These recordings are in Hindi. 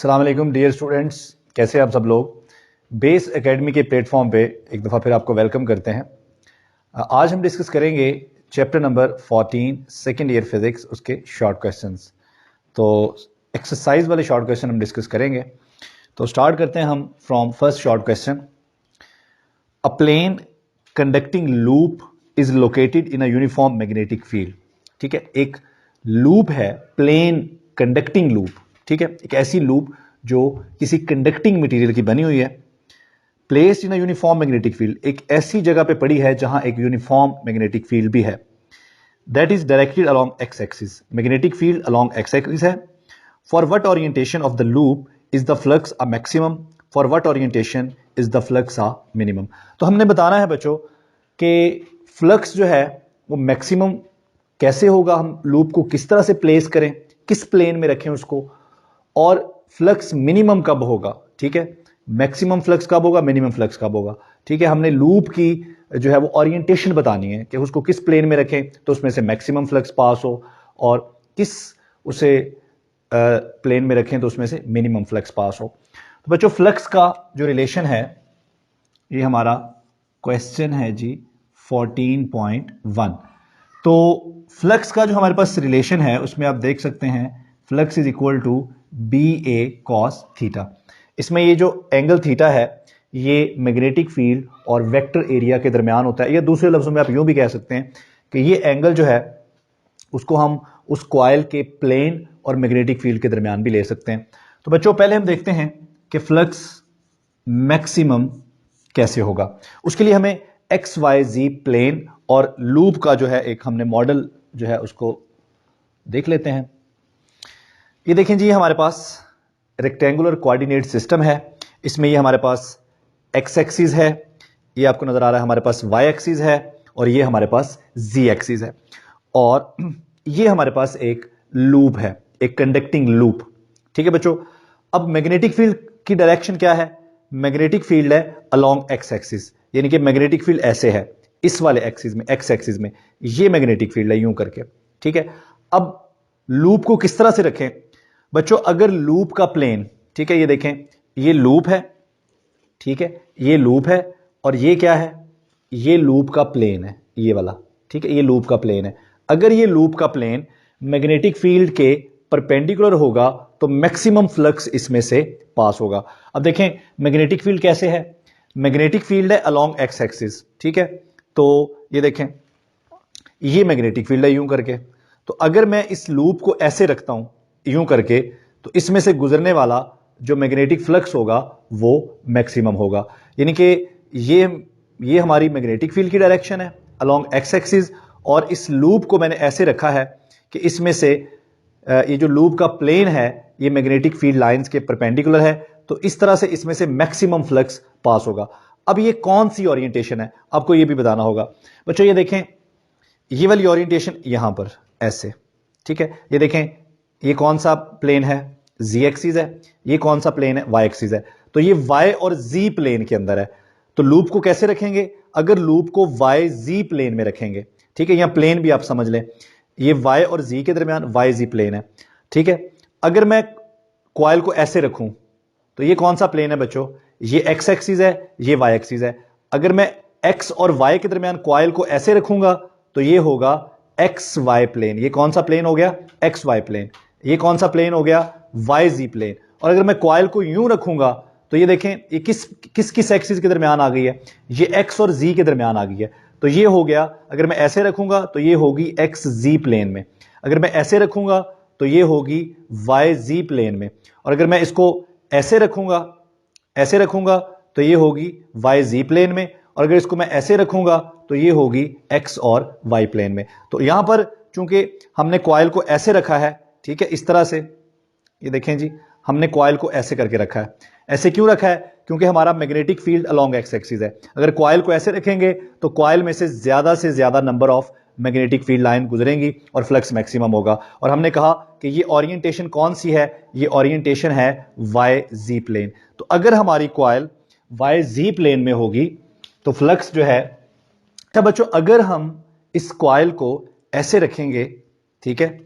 अस्सलाम वालेकुम डियर स्टूडेंट्स, कैसे हैं आप सब लोग। बेस एकेडमी के प्लेटफॉर्म पे एक दफ़ा फिर आपको वेलकम करते हैं। आज हम डिस्कस करेंगे chapter number 14 second year physics, उसके शॉर्ट क्वेश्चंस। तो एक्सरसाइज वाले शॉर्ट क्वेश्चन हम डिस्कस करेंगे। तो स्टार्ट करते हैं हम from first short question. A plane conducting loop is located in a uniform magnetic field. ठीक है, एक लूप है, प्लेन कंडक्टिंग लूप। ठीक है, एक ऐसी लूप जो किसी कंडक्टिंग मटेरियल की बनी हुई है, placed in a uniform magnetic field, एक ऐसी जगह पे पड़ी है जहां एक यूनिफॉर्म मैग्नेटिक फील्ड भी है। That is directed along x axis, magnetic field along x axis है। For what orientation of the loop is the flux a maximum, for what orientation is the flux a minimum. तो हमने बताना है बच्चों कि फ्लक्स जो है वो मैक्सिमम कैसे होगा, हम लूप को किस तरह से प्लेस करें, किस प्लेन में रखें उसको, और फ्लक्स मिनिमम कब होगा। ठीक है, मैक्सिमम फ्लक्स कब होगा, मिनिमम फ्लक्स कब होगा। ठीक है, हमने लूप की जो है वो ओरिएंटेशन बतानी है कि उसको किस प्लेन में रखें तो उसमें से मैक्सिमम फ्लक्स पास हो, और किस उसे प्लेन में रखें तो उसमें से मिनिमम फ्लक्स पास हो। तो बच्चों फ्लक्स का जो रिलेशन है, ये हमारा क्वेश्चन है जी 14.1। तो फ्लक्स का जो हमारे पास रिलेशन है उसमें आप देख सकते हैं flux is equal to B A cos theta. इसमें ये जो एंगल थीटा है ये मैग्नेटिक फील्ड और वेक्टर एरिया के दरमियान होता है, या दूसरे लफ्जों में आप यूं भी कह सकते हैं कि ये एंगल जो है उसको हम उस कॉइल के प्लेन और मैग्नेटिक फील्ड के दरमियान भी ले सकते हैं। तो बच्चों पहले हम देखते हैं कि फ्लक्स मैक्सिमम कैसे होगा। उसके लिए हमें एक्स वाई जी प्लेन और लूप का जो है एक हमने मॉडल जो है उसको देख लेते हैं। ये देखें जी, हमारे पास रेक्टेंगुलर कोऑर्डिनेट सिस्टम है। इसमें ये हमारे पास एक्स एक्सिस है, ये आपको नजर आ रहा है, हमारे पास वाई एक्सिस है, और ये हमारे पास जी एक्सिस है, और ये हमारे पास एक लूप है, एक कंडक्टिंग लूप। ठीक है बच्चों, अब मैग्नेटिक फील्ड की डायरेक्शन क्या है, मैग्नेटिक फील्ड है अलोंग एक्स एक्सिस, यानी कि मैग्नेटिक फील्ड ऐसे है, इस वाले एक्सिस में, एक्स एक्सिस में ये मैग्नेटिक फील्ड है यूं करके। ठीक है, अब लूप को किस तरह से रखें बच्चों, अगर लूप का प्लेन, ठीक है ये देखें, ये लूप है, ठीक है ये लूप है, और ये क्या है, ये लूप का प्लेन है, ये वाला। ठीक है, ये लूप का प्लेन है। अगर ये लूप का प्लेन मैग्नेटिक फील्ड के परपेंडिकुलर होगा तो मैक्सिमम फ्लक्स इसमें से पास होगा। अब देखें मैग्नेटिक फील्ड कैसे है, मैग्नेटिक फील्ड है अलोंग एक्स एक्सिस। ठीक है, तो ये देखें ये मैग्नेटिक फील्ड है यूं करके। तो अगर मैं इस लूप को ऐसे रखता हूं यूं करके, तो इसमें से गुजरने वाला जो मैग्नेटिक फ्लक्स होगा वो मैक्सिमम होगा। यानी कि ये हमारी मैग्नेटिक फील्ड की डायरेक्शन है अलोंग एक्स एक्सिस, और इस लूप को मैंने ऐसे रखा है कि इसमें से ये जो लूप का प्लेन है ये मैग्नेटिक फील्ड लाइंस के परपेंडिकुलर है, तो इस तरह से इसमें से मैक्सिमम फ्लक्स पास होगा। अब ये कौन सी ओरिएंटेशन है आपको ये भी बताना होगा बच्चों। ये देखें ये वाली ओरिएंटेशन यहां पर ऐसे, ठीक है, ये देखें ये कौन सा प्लेन है, जी एक्सिस है, ये कौन सा प्लेन है, वाई एक्सिस है। तो ये वाई और जी प्लेन के अंदर है। तो लूप को कैसे रखेंगे, अगर लूप को वाई जी प्लेन में रखेंगे, ठीक है, यहां प्लेन भी आप समझ लें, ये वाई और जी के दरमियान वाई जी प्लेन है। ठीक है, अगर मैं कॉइल को ऐसे रखूं तो ये कौन सा प्लेन है बच्चों, ये एक्स एक्सिस है, ये वाई एक्सिस है। अगर मैं एक्स और वाई के दरमियान कॉइल को ऐसे रखूंगा तो ये होगा एक्स वाई प्लेन। ये कौन सा प्लेन हो गया, एक्स वाई प्लेन। ये कौन सा प्लेन हो गया, वाई जी प्लेन। और अगर मैं कॉइल को यूं रखूंगा तो ये देखें ये किस किस एक्सिस के दरमियान आ गई है, ये एक्स और जी के दरमियान आ गई है। तो ये हो गया, अगर मैं ऐसे रखूंगा तो ये होगी एक्स जी प्लेन में, अगर मैं ऐसे रखूंगा तो ये होगी वाई जी प्लेन में, और अगर मैं इसको ऐसे रखूंगा तो ये होगी वाई जी प्लेन में, और अगर इसको मैं ऐसे रखूंगा तो ये होगी एक्स और वाई प्लेन में। तो यहां पर चूंकि हमने कॉइल को ऐसे रखा है, ठीक है इस तरह से, ये देखें जी हमने कॉइल को ऐसे करके रखा है। ऐसे क्यों रखा है, क्योंकि हमारा magnetic field along x axis है। अगर कॉइल को ऐसे रखेंगे तो कॉइल में से ज्यादा number of magnetic field line गुजरेंगी और फ्लक्स मैक्सिमम होगा। और हमने कहा कि ये ओरिएंटेशन कौन सी है, ये ओरिएंटेशन है वाई जी प्लेन। तो अगर हमारी कॉइल वाई जी प्लेन में होगी तो फ्लक्स जो है, अच्छा बच्चों अगर हम इस कॉइल को ऐसे रखेंगे, ठीक है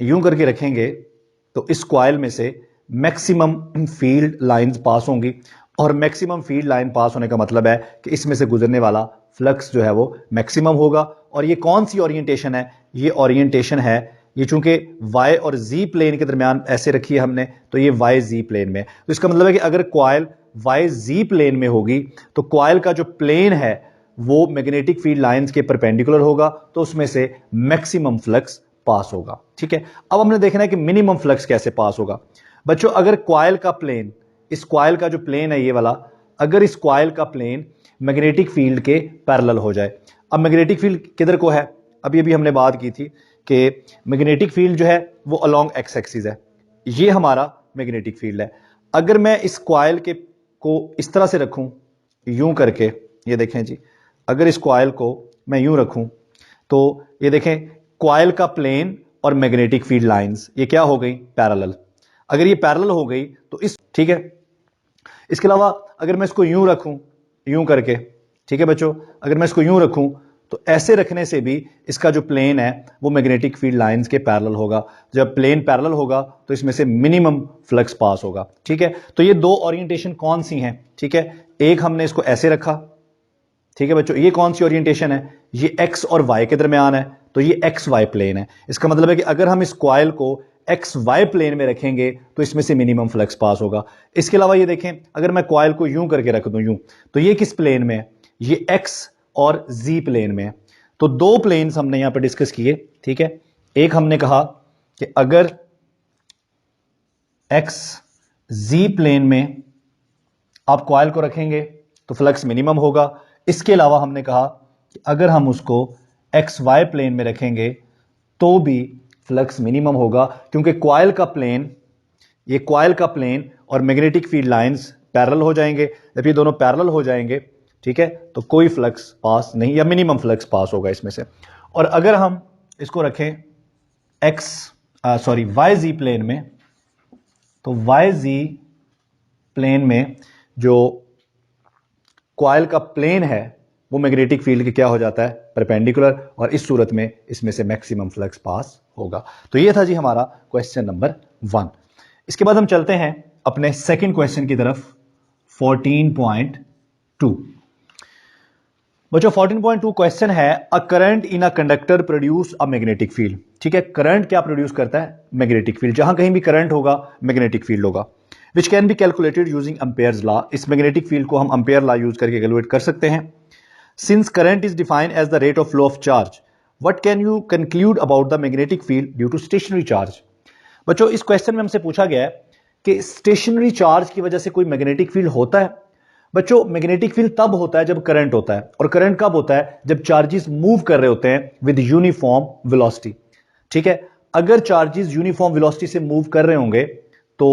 यूं करके रखेंगे, तो इस कॉइल में से मैक्सिमम फील्ड लाइंस पास होंगी, और मैक्सिमम फील्ड लाइन पास होने का मतलब है कि इसमें से गुजरने वाला फ्लक्स जो है वो मैक्सिमम होगा। और ये कौन सी ओरिएंटेशन है? ये ओरिएंटेशन है, ये चूंकि y और z प्लेन के दरमियान ऐसे रखी है हमने, तो ये y z प्लेन में, तो इसका मतलब है कि अगर कॉइल y z प्लेन में होगी तो कॉइल का जो प्लेन है वो मैग्नेटिक फील्ड लाइंस के परपेंडिकुलर होगा, तो उसमें से मैक्सिमम फ्लक्स पास होगा। ठीक है, अब हमने देखना है कि मिनिमम फ्लक्स कैसे पास होगा। बच्चों, अगर कॉइल का प्लेन, इस कॉइल का जो प्लेन है ये वाला, अगर इस कॉइल का प्लेन मैग्नेटिक फील्ड के पैरेलल हो जाए, अब मैग्नेटिक फील्ड किधर को है? अभी अभी हमने बात की थी कि मैग्नेटिक फील्ड जो है वो अलोंग एक्स एक्सिस है, ये हमारा मैग्नेटिक फील्ड है। अगर मैं इस कॉइल के को इस तरह से रखूं, यूं करके, ये देखें जी, अगर इस कॉइल को मैं यूं रखूं तो ये देखें कॉइल का प्लेन और मैग्नेटिक फील्ड लाइंस ये क्या हो गई? पैरेलल। अगर ये पैरेलल हो गई तो इस, ठीक है, इसके अलावा अगर मैं इसको यूं रखूं, यूं करके, ठीक है बच्चों, अगर मैं इसको यूं रखूं तो ऐसे रखने से भी इसका जो प्लेन है वो मैग्नेटिक फील्ड लाइंस के पैरेलल होगा। जब प्लेन पैरेलल होगा तो इसमें से मिनिमम फ्लक्स पास होगा। ठीक है, तो ये दो ओरिएंटेशन कौन सी हैं? ठीक है, एक हमने इसको ऐसे रखा, ठीक है बच्चों, ये कौन सी ओरिएंटेशन है? ये एक्स और वाई के दरमियान है, तो ये एक्स वाई प्लेन है। इसका मतलब है कि अगर हम इस कॉइल को एक्स वाई प्लेन में रखेंगे तो इसमें से मिनिमम फ्लक्स पास होगा। इसके अलावा ये देखें, अगर मैं कॉइल को यूं करके रख दूं यूं, तो ये किस प्लेन में है? ये एक्स और जी प्लेन में है। तो दो प्लेन्स हमने यहां पर डिस्कस किए। ठीक है, एक हमने कहा कि अगर एक्स जी प्लेन में आप कॉइल को रखेंगे तो फ्लक्स मिनिमम होगा। इसके अलावा हमने कहा कि अगर हम उसको एक्स वाई प्लेन में रखेंगे तो भी फ्लक्स मिनिमम होगा, क्योंकि कॉइल का प्लेन, ये कॉइल का प्लेन और मैग्नेटिक फील्ड लाइंस पैरेलल हो जाएंगे। जब ये दोनों पैरेलल हो जाएंगे, ठीक है, तो कोई फ्लक्स पास नहीं, या मिनिमम फ्लक्स पास होगा इसमें से। और अगर हम इसको रखें वाई जी प्लेन में, तो वाई जी प्लेन में जो कॉइल का प्लेन है वो मैग्नेटिक फील्ड के क्या हो जाता है? परपेंडिकुलर, और इस सूरत में इसमें से मैक्सिमम फ्लक्स पास होगा। तो ये था जी हमारा क्वेश्चन नंबर 1। इसके बाद हम चलते हैं अपने सेकंड क्वेश्चन की तरफ, 14.2। बच्चों 14.2 क्वेश्चन है, a current in a conductor produce a magnetic field. ठीक है, करंट क्या प्रोड्यूस करता है? Magnetic field. जहां कहीं भी करंट होगा मैग्नेटिक फील्ड होगा। Which can be calculated using Ampere's law. इस मैग्नेटिक फील्ड को हम एम्पेयर लॉ यूज करके कैलकुलेट कर सकते हैं। Since current is defined as the rate of flow of charge, what can you conclude about the magnetic field due to stationary charge. बच्चों इस क्वेश्चन में हमसे पूछा गया है कि स्टेशनरी चार्ज की वजह से कोई मैग्नेटिक फील्ड होता है। बच्चों मैग्नेटिक फील्ड तब होता है जब करंट होता है, और करंट कब होता है? जब चार्जेस मूव कर रहे होते हैं विद यूनिफॉर्म वेलोसिटी। ठीक है, अगर चार्जेस यूनिफॉर्म वेलोसिटी से मूव कर रहे होंगे तो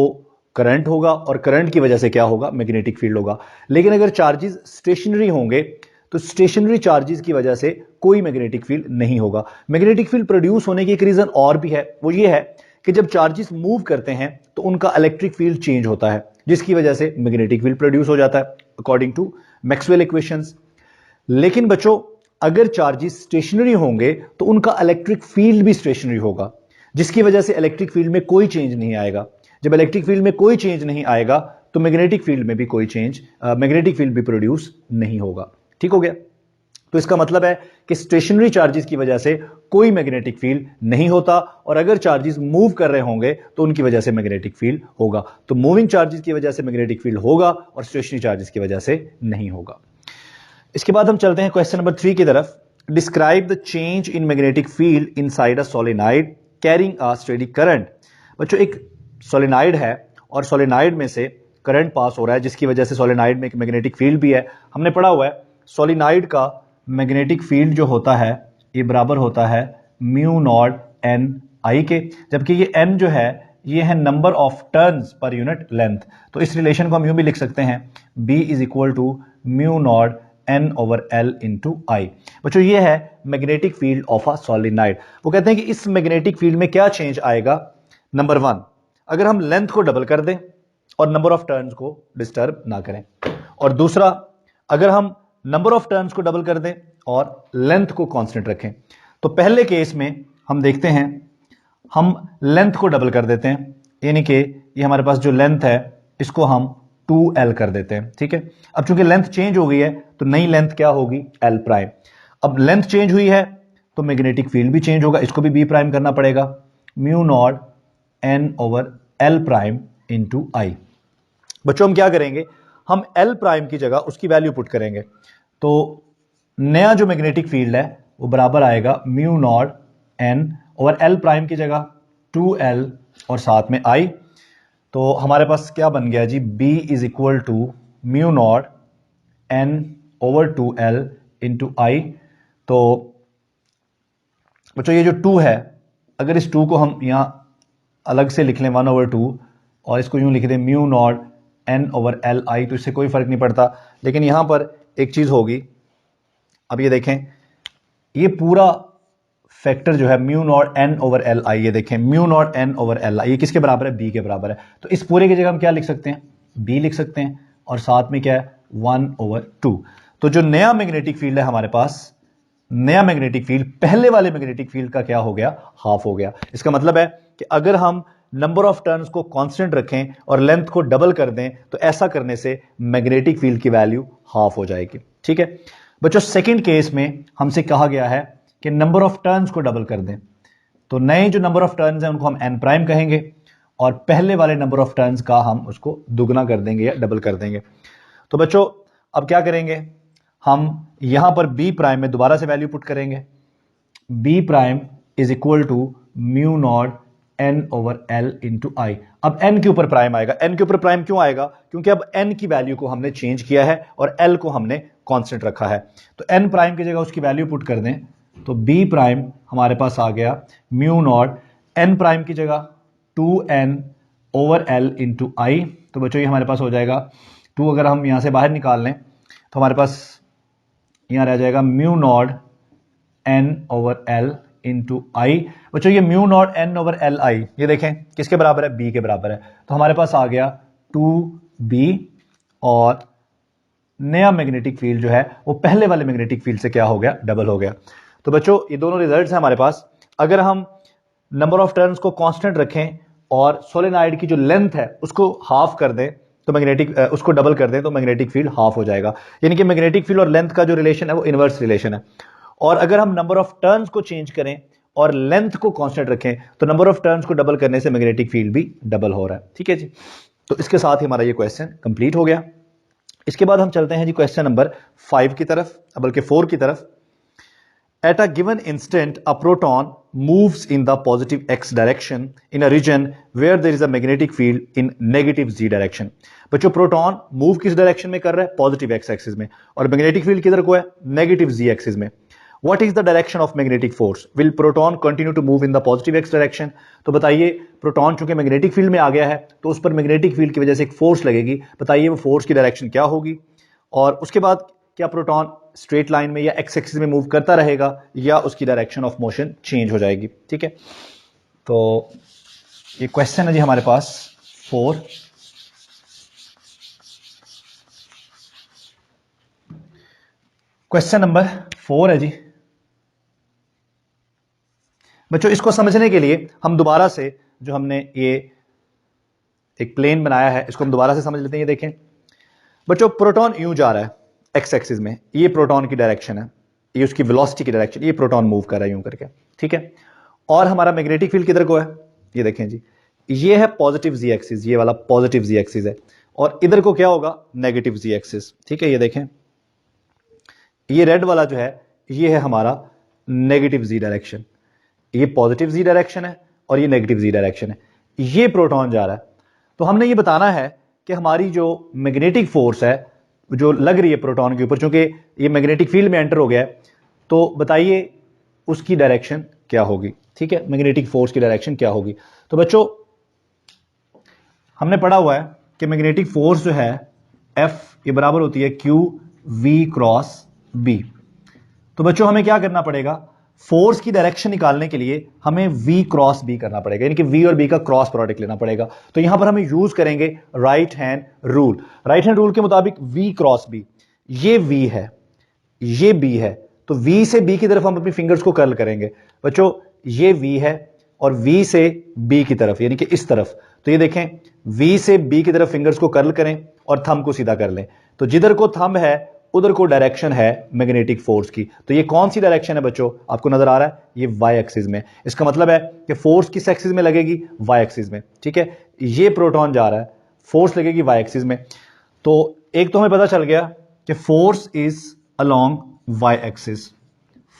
करंट होगा, और करंट की वजह से क्या होगा? मैग्नेटिक फील्ड होगा। लेकिन अगर चार्जेस स्टेशनरी होंगे तो स्टेशनरी चार्जेस की वजह से कोई मैग्नेटिक फील्ड नहीं होगा। मैग्नेटिक फील्ड प्रोड्यूस होने की एक रीजन और भी है, वो ये है कि जब चार्जेस मूव करते हैं तो उनका इलेक्ट्रिक फील्ड चेंज होता है, जिसकी वजह से मैग्नेटिक फील्ड प्रोड्यूस हो जाता है अकॉर्डिंग टू मैक्सवेल इक्वेशंस। लेकिन बच्चों अगर चार्जेस स्टेशनरी होंगे तो उनका इलेक्ट्रिक फील्ड भी स्टेशनरी होगा, जिसकी वजह से इलेक्ट्रिक फील्ड में कोई चेंज नहीं आएगा। जब इलेक्ट्रिक फील्ड में कोई चेंज नहीं आएगा तो मैग्नेटिक फील्ड में भी कोई चेंज, मैग्नेटिक फील्ड भी प्रोड्यूस नहीं होगा। ठीक हो गया? तो इसका मतलब है कि स्टेशनरी चार्जेस की वजह से कोई मैग्नेटिक फील्ड नहीं होता, और अगर चार्जेस मूव कर रहे होंगे तो उनकी वजह से मैग्नेटिक फील्ड होगा। तो मूविंग चार्जेस की वजह से मैग्नेटिक फील्ड होगा और स्टेशनरी चार्जेस की वजह से नहीं होगा। इसके बाद हम चलते हैं क्वेश्चन नंबर 3 की तरफ। Describe the change in magnetic field inside a solenoid carrying a steady current. बच्चों एक सोलेनॉइड है और सोलेनॉइड में से करंट पास हो रहा है, जिसकी वजह से सोलेनॉइड में एक मैग्नेटिक फील्ड भी है। हमने पढ़ा हुआ है सोलेनॉइड का मैग्नेटिक फील्ड जो होता है ये बराबर होता है म्यू नॉट एन आई के, जबकि ये एन जो है ये है number of turns per unit length. तो इस रिलेशन को हम यूं भी लिख सकते हैं, B is equal to mu naught n over l into i. बच्चों ये है magnetic field of a solenoid. वो कहते हैं कि इस मैग्नेटिक फील्ड में क्या चेंज आएगा? नंबर 1, अगर हम लेंथ को डबल कर दें और नंबर ऑफ टर्न्स को डिस्टर्ब ना करें, और दूसरा अगर हम नंबर ऑफ टर्न्स को डबल कर दें और लेंथ को कांस्टेंट रखें। तो पहले केस में हम देखते हैं, हम लेंथ को डबल कर देते हैं यानी कि ये हमारे पास जो लेंथ है इसको हम 2l कर देते हैं, ठीक है। अब चूंकि लेंथ चेंज हो गई है तो नई लेंथ क्या होगी, l प्राइम। अब लेंथ चेंज हुई है तो मैग्नेटिक फील्ड भी चेंज होगा, इसको भी b प्राइम करना पड़ेगा, mu naught n over l prime into i. बच्चों हम क्या करेंगे, हम l प्राइम की जगह उसकी वैल्यू पुट करेंगे, तो नया जो मैग्नेटिक फील्ड है वो बराबर आएगा mu naught n over l prime की जगह 2l और साथ में i। तो हमारे पास क्या बन गया जी, B is equal to mu naught n over 2l into i. तो बच्चों ये जो 2 है, अगर इस 2 को हम यहां अलग से लिख लें 1 ओवर 2 और इसको यूं लिख दें mu naught n over l आई, तो इससे कोई फर्क नहीं पड़ता। लेकिन यहां पर एक चीज होगी, अब ये देखें, ये पूरा फैक्टर जो है mu naught n over l i, ये देखें mu naught n over l i, ये किसके बराबर है, b के बराबर है। तो इस पूरे की जगह हम क्या लिख सकते हैं, b लिख सकते हैं, और साथ में क्या है 1 ओवर 2। तो जो नया मैग्नेटिक फील्ड है हमारे पास, नया मैग्नेटिक फील्ड पहले वाले मैग्नेटिक फील्ड का क्या हो गया, हाफ हो गया। इसका मतलब है कि अगर हम नंबर ऑफ टर्न्स को कांस्टेंट रखें और लेंथ को डबल कर दें तो ऐसा करने से मैग्नेटिक फील्ड की वैल्यू हाफ हो जाएगी, ठीक है। बच्चों सेकंड केस में हमसे कहा गया है कि नंबर ऑफ टर्न्स को डबल कर दें, तो नए जो नंबर ऑफ टर्न्स हैं उनको हम n प्राइम कहेंगे और पहले वाले नंबर ऑफ टर्न्स का हम उसको दुगना कर देंगे या डबल कर देंगे। तो बच्चों अब क्या करेंगे, हम यहां पर b प्राइम में दोबारा से वैल्यू पुट करेंगे, b prime is equal to mu naught n over l into i. अब n के ऊपर प्राइम आएगा, n के ऊपर प्राइम क्यों आएगा, क्योंकि अब n की वैल्यू को हमने चेंज किया है और l को हमने कांस्टेंट रखा है। तो n प्राइम की जगह उसकी वैल्यू पुट कर दें, तो b प्राइम हमारे पास आ गया म्यू नॉट n प्राइम की जगह 2n over l into i. तो बच्चों ये हमारे पास हो जाएगा 2, अगर हम यहां से बाहर निकाल लें तो हमारे पास यहां रह जाएगा mu naught n over l into i. बच्चों ये mu naught n over l i, ये देखें किसके बराबर है, b के बराबर है। तो हमारे पास आ गया 2b और नया मैग्नेटिक फील्ड जो है वो पहले वाले मैग्नेटिक फील्ड से क्या हो गया, डबल हो गया। तो बच्चों ये दोनों रिजल्ट्स हैं हमारे पास। अगर हम नंबर ऑफ टर्न्स को कांस्टेंट रखें और सोलेनॉइड की जो लेंथ है उसको हाफ कर दें तो मैग्नेटिक उसको डबल कर दें तो मैग्नेटिक फील्ड हाफ हो जाएगा। यानी कि मैग्नेटिक फील्ड और लेंथ का जो रिलेशन है वो इनवर्स रिलेशन है। और अगर हम नंबर ऑफ टर्न्स को चेंज करें और लेंथ को कांस्टेंट रखें तो नंबर ऑफ टर्न्स को डबल करने से मैग्नेटिक फील्ड भी डबल हो रहा है, ठीक है जी। तो इसके साथ ही हमारा ये क्वेश्चन कंप्लीट हो गया। इसके बाद हम चलते हैं जी क्वेश्चन नंबर 5 की तरफ, बल्कि 4 की तरफ। At a given instant, a proton moves in the positive x direction in a region where there is a magnetic field in negative z direction. बच्चों प्रोटॉन मूव किस डायरेक्शन में कर रहा है, पॉजिटिव एक्स एक्सिस में, और मैग्नेटिक फील्ड किधर को है, नेगेटिव जी एक्सिस में। What is the direction of magnetic force? Will proton continue to move in the positive x direction? तो बताइए प्रोटॉन चूंकि मैग्नेटिक फील्ड में आ गया है तो उस पर मैग्नेटिक फील्ड की वजह से एक फोर्स लगेगी, बताइए वो फोर्स की डायरेक्शन क्या होगी, और उसके बाद क्या प्रोटॉन स्ट्रेट लाइन में या एक्स एक्सिस में मूव करता रहेगा या उसकी डायरेक्शन ऑफ मोशन चेंज हो जाएगी, ठीक है। तो ये क्वेश्चन है जी हमारे पास 4। क्वेश्चन नंबर 4 है जी। बच्चों इसको समझने के लिए हम दोबारा से जो हमने ये एक प्लेन बनाया है इसको हम दोबारा से समझ लेते हैं। ये देखें बच्चों, प्रोटॉन यूं जा रहा है एक्स एक्सिस में, ये प्रोटॉन की डायरेक्शन है, ये उसकी वेलोसिटी की डायरेक्शन, ये प्रोटॉन मूव कर रहा है यूं करके, ठीक है। और हमारा मैग्नेटिक फील्ड किधर को है, ये देखें जी, ये है पॉजिटिव जी एक्सिस, ये वाला पॉजिटिव जी एक्सिस है, और इधर को क्या होगा, नेगेटिव जी एक्सिस, ठीक है। ये देखें ये रेड वाला जो है ये है हमारा नेगेटिव जी डायरेक्शन, ये पॉजिटिव जी डायरेक्शन है और ये नेगेटिव जी डायरेक्शन है, ये प्रोटॉन जा रहा है। तो हमने ये बताना है कि हमारी जो मैग्नेटिक फोर्स है जो लग रही है प्रोटॉन के ऊपर, चूंकि ये मैग्नेटिक फील्ड में एंटर हो गया है, तो बताइए उसकी डायरेक्शन क्या होगी, ठीक है, मैग्नेटिक फोर्स की डायरेक्शन क्या होगी। तो बच्चों हमने पढ़ा हुआ है कि मैग्नेटिक फोर्स जो है F ये बराबर होती है Q V क्रॉस B। तो बच्चों हमें क्या करना पड़ेगा, फोर्स की डायरेक्शन निकालने के लिए हमें V क्रॉस B करना पड़ेगा, यानी कि V और B का क्रॉस प्रोडक्ट लेना पड़ेगा। तो यहां पर हमें यूज करेंगे right hand rule. Right hand rule के मुताबिक V क्रॉस B, ये V है, ये B है, तो V से B की तरफ हम अपनी फिंगर्स को कर्ल करेंगे। बच्चों ये V है और V से B की तरफ, यानी कि इस तरफ। तो ये देखें, V से B की तरफ फिंगर्स को कर्ल करें और थंब को सीधा कर लें। तो जिधर को थंब है उधर को डायरेक्शन है मैग्नेटिक फोर्स की। तो ये कौन सी डायरेक्शन है बच्चों, आपको नजर आ रहा है, ये वाई एक्सिस में। इसका मतलब है कि फोर्स किस एक्सिस में लगेगी, वाई एक्सिस में। ठीक है, ये प्रोटॉन जा रहा है, फोर्स लगेगी वाई एक्सिस में। तो एक तो हमें पता चल गया कि force is along Y axis,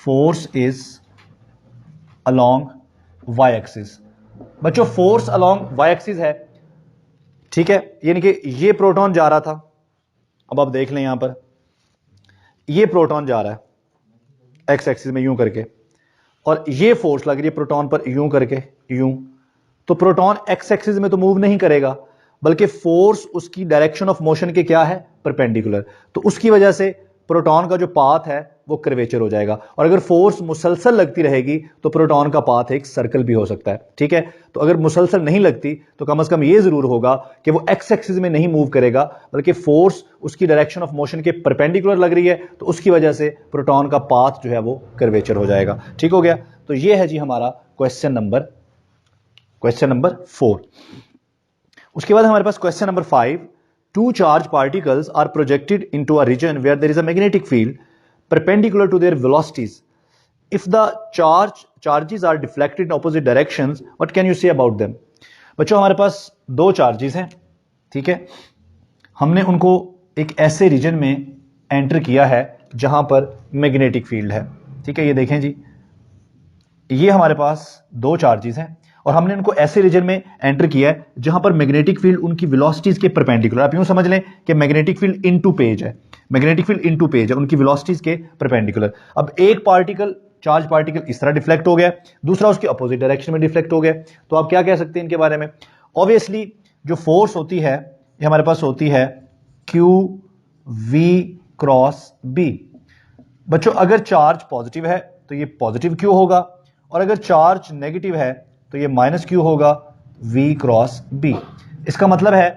force is along Y axis. बच्चों फोर्स अलोंग वाई एक्सिस है, ठीक है, यानी कि ये प्रोटॉन जा रहा था। अब आप देख लें यहां पर, ये प्रोटॉन जा रहा है एक्स एक्सिस में यूं करके, और ये फोर्स लग रही है प्रोटॉन पर यूं करके, यूं। तो प्रोटॉन एक्स एक्सिस में तो मूव नहीं करेगा, बल्कि फोर्स उसकी डायरेक्शन ऑफ मोशन के क्या है, परपेंडिकुलर। तो उसकी वजह से प्रोटॉन का जो पाथ है वो कर्वेचर हो जाएगा। और अगर फोर्स मुसलसल लगती रहेगी तो प्रोटॉन का पाथ एक सर्कल भी हो सकता है। ठीक है, तो अगर मुसलसल नहीं लगती तो कम से कम ये जरूर होगा कि वो एक्स एक्सिस में नहीं मूव करेगा, बल्कि फोर्स उसकी डायरेक्शन ऑफ मोशन के परपेंडिकुलर लग रही है, तो उसकी वजह से प्रोटॉन का पाथ जो है वो कर्वेचर हो जाएगा। ठीक हो गया, तो ये है जी हमारा क्वेश्चन नंबर 4। उसके बाद हमारे पास question number 5। Two charged particles are projected into a region where there is a magnetic field perpendicular to their velocities. If the charges are deflected in opposite directions, what can you say about them? बच्चों हमारे पास दो चार्जेस हैं, ठीक है, हमने उनको एक ऐसे रीजन में एंटर किया है जहां पर मैग्नेटिक फील्ड है। ठीक है, ये देखें जी, ये हमारे पास दो चार्जेस हैं और हमने उनको ऐसे रीजन में एंटर किया है जहां पर मैग्नेटिक फील्ड उनकी वेलोसिटीज के परपेंडिकुलर, आप यूं समझ लें कि मैग्नेटिक फील्ड इनटू पेज है, मैग्नेटिक फील्ड इनटू पेज है, उनकी वेलोसिटीज के परपेंडिकुलर। अब एक पार्टिकल, चार्ज पार्टिकल इस तरह डिफ्लेक्ट हो गया, दूसरा उसके अपोजिट डायरेक्शन में डिफ्लेक्ट हो गया। तो आप क्या कह सकते हैं इनके बारे में? ऑब्वियसली जो फोर्स होती है ये हमारे पास होती है क्यू वी क्रॉस बी। बच्चों अगर चार्ज पॉजिटिव है तो ये पॉजिटिव क्यू होगा, और अगर चार्ज नेगेटिव है तो ये माइनस क्यू होगा, V क्रॉस B। इसका मतलब है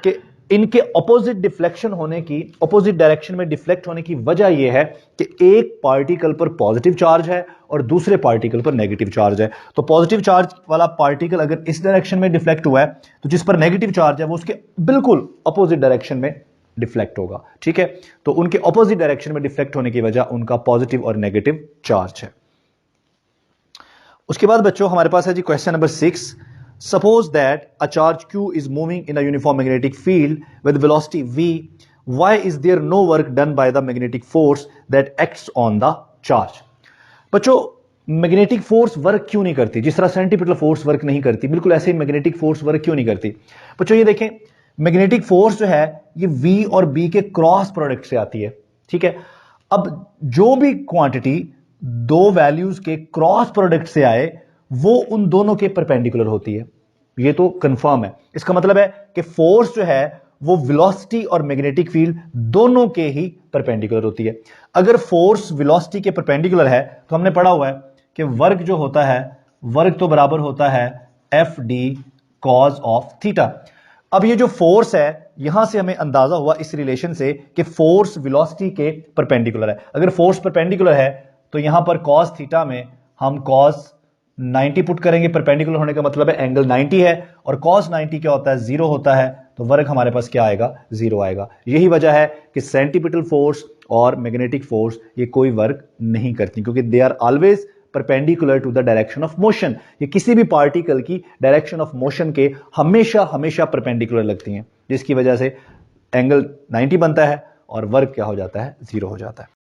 कि इनके ऑपोजिट डिफ्लेक्शन होने की, ऑपोजिट डायरेक्शन में डिफ्लेक्ट होने की वजह यह है कि एक पार्टिकल पर पॉजिटिव चार्ज है और दूसरे पार्टिकल पर नेगेटिव चार्ज है। तो पॉजिटिव चार्ज वाला पार्टिकल अगर इस डायरेक्शन में डिफ्लेक्ट हुआ है तो जिस पर नेगेटिव चार्ज है वो उसके बिल्कुल ऑपोजिट डायरेक्शन में डिफ्लेक्ट होगा। ठीक है, तो उनके ऑपोजिट डायरेक्शन में डिफ्लेक्ट होने की वजह उनका पॉजिटिव और नेगेटिव चार्ज है। उसके बाद बच्चों हमारे पास है जी question number 6। Suppose that a charge Q is moving in a uniform magnetic field with velocity V, why is there no work done by the magnetic force that acts on the charge? बच्चों मैग्नेटिक फोर्स वर्क क्यों नहीं करती? जिस तरह सेंट्रीपिटल फोर्स वर्क नहीं करती, बिल्कुल ऐसे ही मैग्नेटिक फोर्स वर्क क्यों नहीं करती? बच्चों ये देखें, मैग्नेटिक फोर्स जो है ये V और B के क्रॉस प्रोडक्ट से आती है। ठीक है, अब जो भी क्वांटिटी दो वैल्यूज के क्रॉस प्रोडक्ट से आए वो उन दोनों के परपेंडिकुलर होती है, ये तो कंफर्म है। इसका मतलब है कि फोर्स जो है वो वेलोसिटी और मैग्नेटिक फील्ड दोनों के ही परपेंडिकुलर होती है। अगर फोर्स वेलोसिटी के परपेंडिकुलर है तो हमने पढ़ा हुआ है कि वर्क जो होता है, वर्क तो बराबर होता है F D cause of theta. अब ये जो फोर्स है यहां से हमें अंदाजा हुआ इस रिलेशन से कि फोर्स वेलोसिटी के परपेंडिकुलर है। अगर फोर्स परपेंडिकुलर है तो यहां पर cos थीटा में हम cos 90 पुट करेंगे, परपेंडिकुलर होने का मतलब है एंगल 90 है, और cos 90 क्या होता है, 0 होता है, तो वर्क हमारे पास क्या आएगा, 0 आएगा। यही वजह है कि सेंट्रीपिटल फोर्स और मैग्नेटिक फोर्स ये कोई वर्क नहीं करती, क्योंकि they are always perpendicular to the direction of motion. ये किसी भी पार्टिकल की डायरेक्शन ऑफ मोशन के हमेशा हमेशा परपेंडिकुलर लगती हैं, जिसकी वजह से एंगल 90 बनता है और वर्क क्या हो जाता है, 0 हो जाता है।